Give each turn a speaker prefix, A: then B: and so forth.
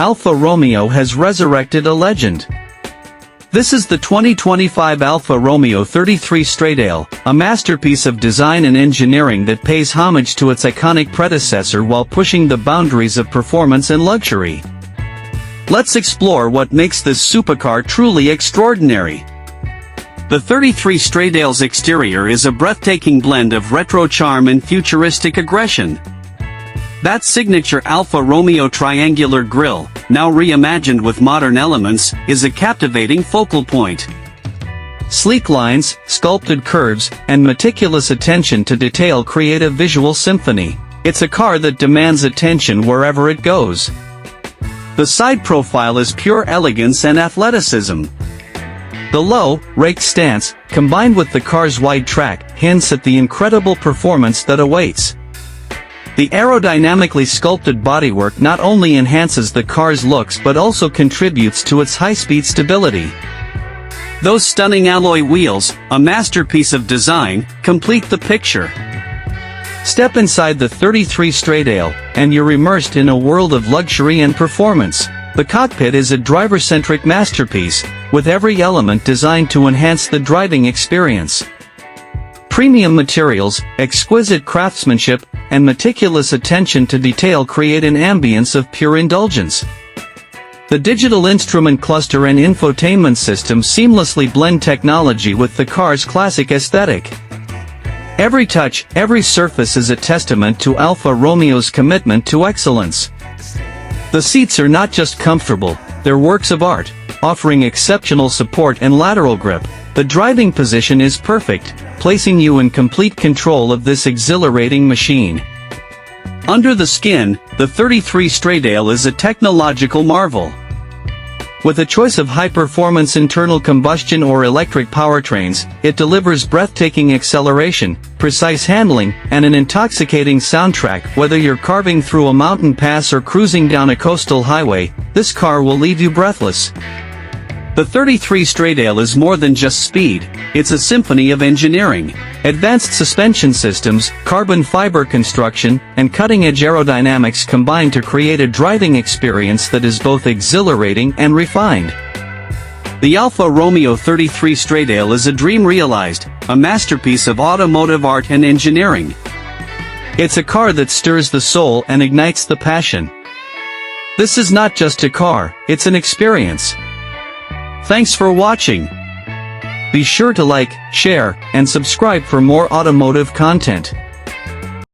A: Alfa Romeo has resurrected a legend. This is the 2025 Alfa Romeo 33 Stradale, a masterpiece of design and engineering that pays homage to its iconic predecessor while pushing the boundaries of performance and luxury. Let's explore what makes this supercar truly extraordinary. The 33 Stradale's exterior is a breathtaking blend of retro charm and futuristic aggression. That signature Alfa Romeo triangular grille, now reimagined with modern elements, is a captivating focal point. Sleek lines, sculpted curves, and meticulous attention to detail create a visual symphony. It's a car that demands attention wherever it goes. The side profile is pure elegance and athleticism. The low, raked stance, combined with the car's wide track, hints at the incredible performance that awaits. The aerodynamically sculpted bodywork not only enhances the car's looks but also contributes to its high-speed stability. Those stunning alloy wheels, a masterpiece of design, complete the picture. Step inside the 33 Stradale, and you're immersed in a world of luxury and performance. The cockpit is a driver-centric masterpiece, with every element designed to enhance the driving experience. Premium materials, exquisite craftsmanship, and meticulous attention to detail create an ambience of pure indulgence. The digital instrument cluster and infotainment system seamlessly blend technology with the car's classic aesthetic. Every touch, every surface is a testament to Alfa Romeo's commitment to excellence. The seats are not just comfortable, they're works of art, offering exceptional support and lateral grip. The driving position is perfect, placing you in complete control of this exhilarating machine. Under the skin, the 33 Stradale is a technological marvel. With a choice of high-performance internal combustion or electric powertrains, it delivers breathtaking acceleration, precise handling, and an intoxicating soundtrack. Whether you're carving through a mountain pass or cruising down a coastal highway, this car will leave you breathless. The 33 Stradale is more than just speed, it's a symphony of engineering. Advanced suspension systems, carbon fiber construction, and cutting-edge aerodynamics combine to create a driving experience that is both exhilarating and refined. The Alfa Romeo 33 Stradale is a dream realized, a masterpiece of automotive art and engineering. It's a car that stirs the soul and ignites the passion. This is not just a car, it's an experience. Thanks for watching. Be sure to like, share, and subscribe for more automotive content.